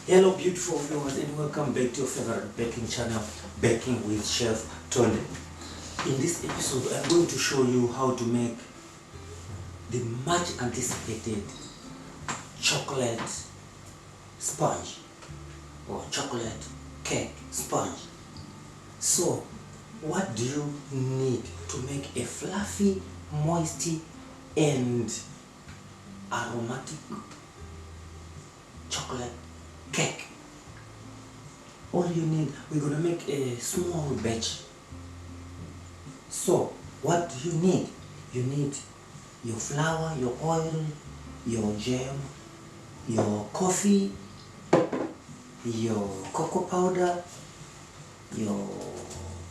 Hello beautiful viewers and welcome back to your favorite baking channel, Baking with Chef Tonde. In this episode I'm going to show you how to make the much anticipated chocolate sponge or chocolate cake sponge. So what do you need to make a fluffy, moisty and aromatic chocolate cake? All you need, we're gonna make a small batch. So what do you need? You need your flour, your oil, your jam, your coffee, your cocoa powder, your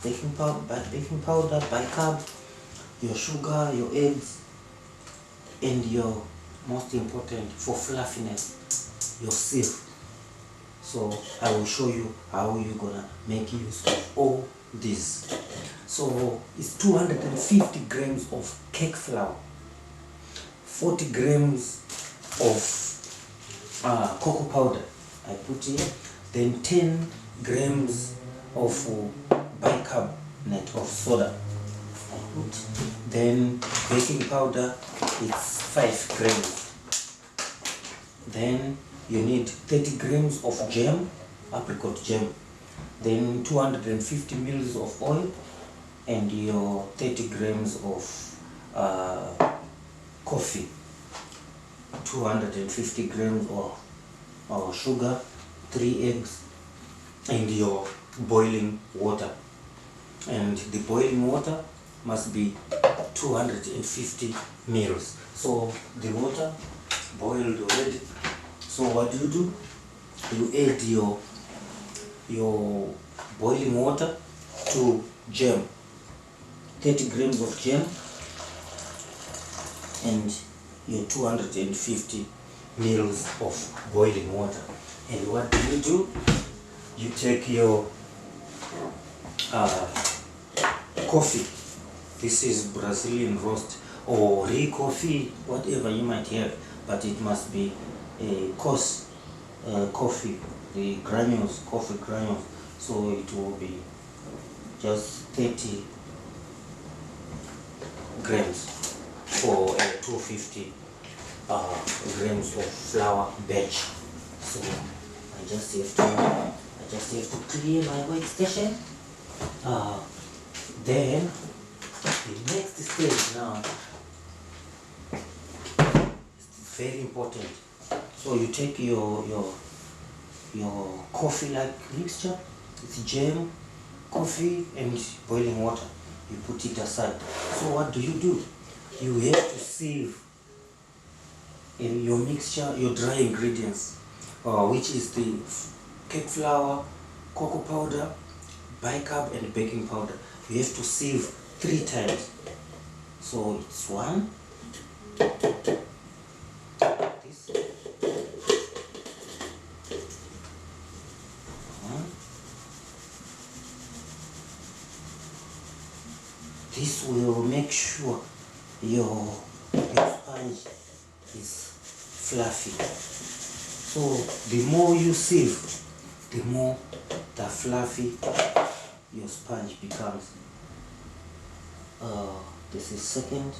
baking powder, bicarb, your sugar, your eggs, and your most important for fluffiness, your sieve. So I will show you how you're gonna make use of all this. So it's 250 grams of cake flour, 40 grams of cocoa powder I put here, then 10 grams of bicarbonate of soda I put, then baking powder, it's 5 grams. Then you need 30 grams of jam, apricot jam, then 250 mils of oil, and your 30 grams of coffee, 250 grams of sugar, 3 eggs, and your boiling water. And the boiling water must be 250 mils. So the water boiled already. So what do? You add your boiling water to jam, 30 grams of jam and your 250 mils of boiling water. And what do? You take your coffee. This is Brazilian roast or real coffee, whatever you might have, but it must be a coarse coffee, the granules, coffee granules. So it will be just 30 grams for a 250 grams of flour batch. So I just have to clear my workstation. Then the next stage now is very important. So you take your coffee like mixture, it's jam, coffee and boiling water. You put it aside. So what do? You have to sieve in your mixture, your dry ingredients, which is the cake flour, cocoa powder, bicarb and baking powder. You have to sieve 3 times. So it's 1, this, 1. This will make sure your sponge is fluffy. So the more you sieve, the more the fluffy your sponge becomes. This is second.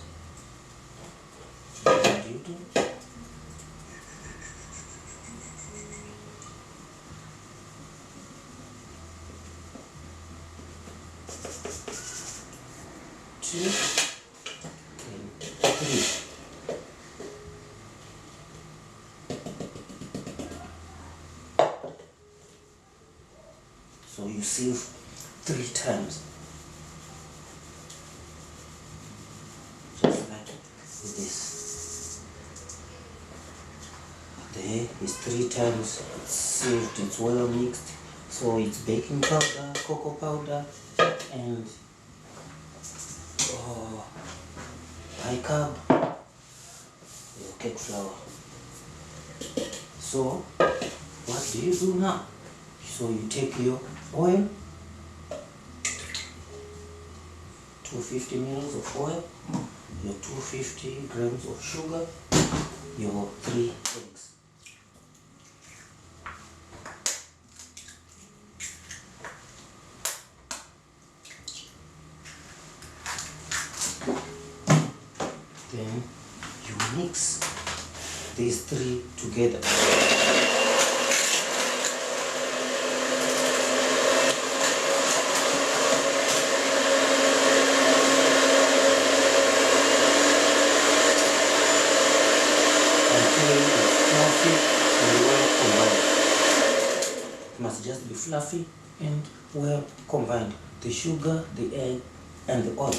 What do you do? Two and 3. So you sieve 3 times. Just like this. There is 3 times. It's sieved, it's well mixed. So it's baking powder, cocoa powder, and bicarb, your cake flour. So what do you do now? So you take your oil, 250 mils of oil, your 250 grams of sugar, your 3 eggs. mix these three together. Until it's fluffy and well combined. It must just be fluffy and well combined. The sugar, the egg, and the oil.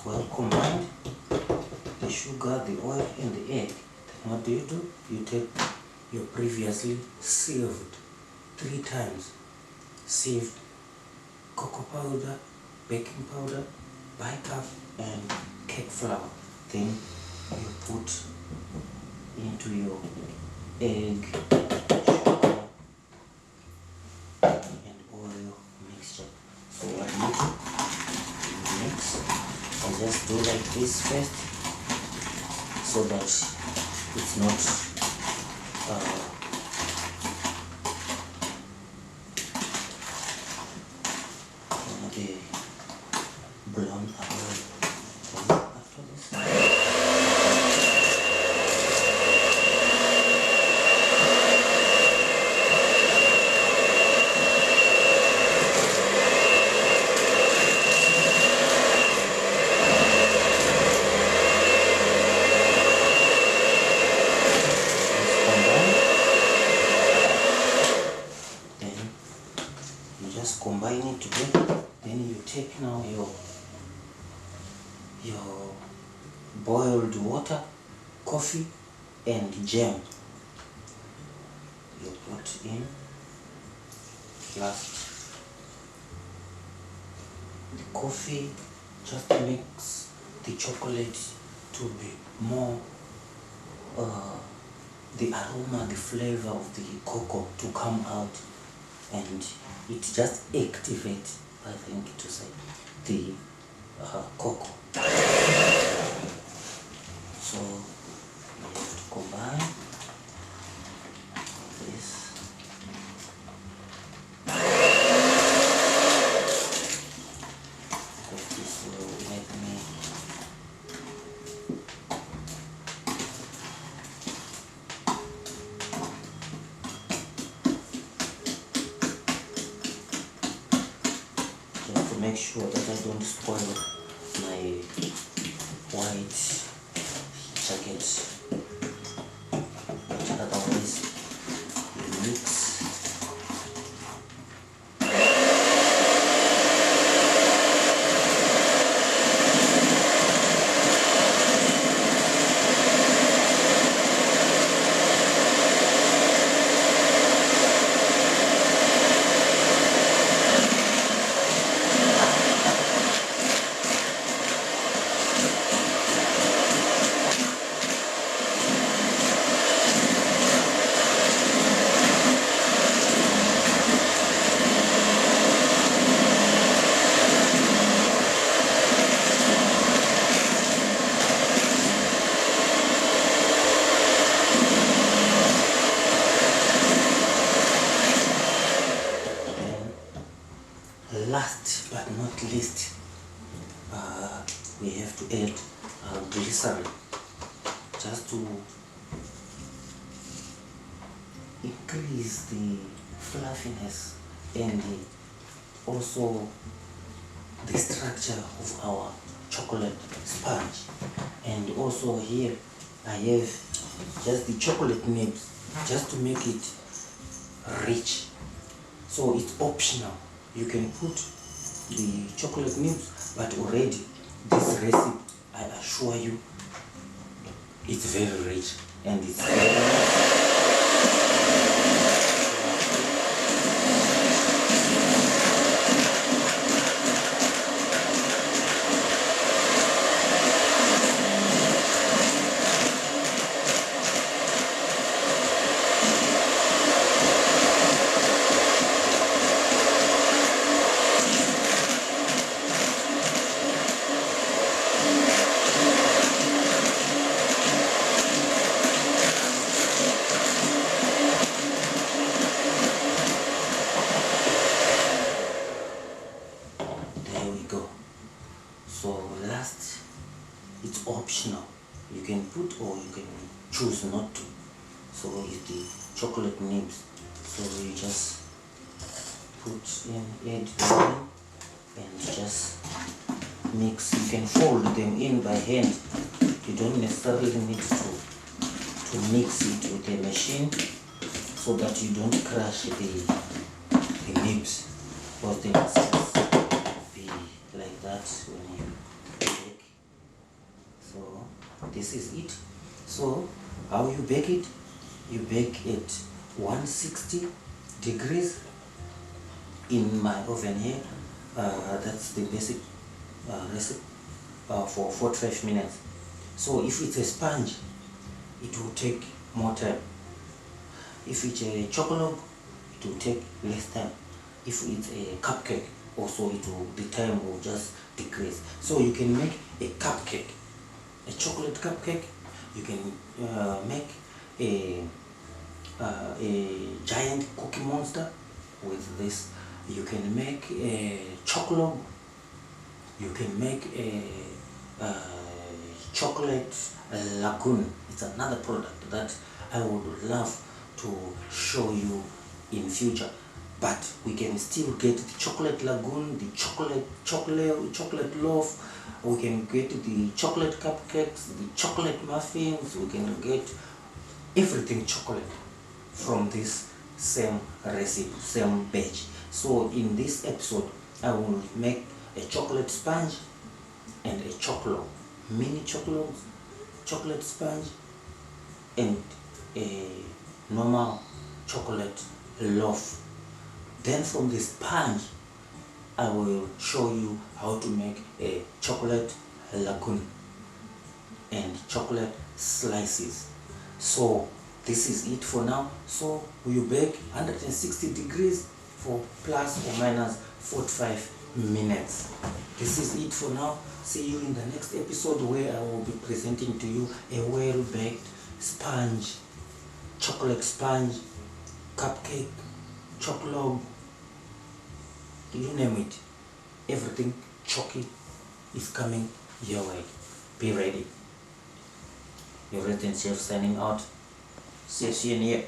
Well combined, the sugar, the oil, and the egg. Then what do? You take your previously sieved 3 times sieved cocoa powder, baking powder, bicarb, and cake flour. Then you put into your egg, sugar, and oil mixture. So what you mix, and just do like this first, so that it's not the blown away. Then after this, combine it together. Then you take now your boiled water, coffee, and jam. You put in last the coffee. Just mix the chocolate to be more the aroma, the flavor of the cocoa to come out, and it just activates, I think to say, the cocoa. So you have to combine this. Because this will make me make sure that I don't spoil my white jacket, but otherwise you mix. Last but not least, we have to add glycerin, just to increase the fluffiness and also the structure of our chocolate sponge. And also here I have just the chocolate nibs just to make it rich. So it's optional. You can put the chocolate nibs, but already this recipe, I assure you, it's very rich and it's very nice. There we go. So last, it's optional. You can put or you can choose not to. So it's the chocolate nibs. So you just put in, add them and just mix. You can fold them in by hand. You don't necessarily need to mix it with a machine so that you don't crush the nibs, because they must be like that when you bake. So this is it. So how you bake it? You bake it 160 degrees in my oven here. That's the basic recipe for 45 minutes. So if it's a sponge, it will take more time. If it's a chocolate, it will take less time. If it's a cupcake, also the time will just decrease. So you can make a cupcake, a chocolate cupcake. You can make a giant cookie monster with this. You can make a chocolate. You can make a chocolate lagoon. It's another product that I would love to show you in future. But we can still get the chocolate lagoon, the chocolate loaf. We can get the chocolate cupcakes, the chocolate muffins. We can get everything chocolate from this same recipe, same batch. So in this episode, I will make a chocolate sponge and a chocolate, mini chocolate sponge and a normal chocolate loaf. Then from the sponge, I will show you how to make a chocolate lagoon and chocolate slices. So this is it for now. So we bake 160 degrees for plus or minus 45 minutes. This is it for now. See you in the next episode where I will be presenting to you a well-baked sponge, chocolate sponge, cupcake, chocolate, you name it. Everything chocky is coming your way. Be ready. Your resident chef signing out. See you in here.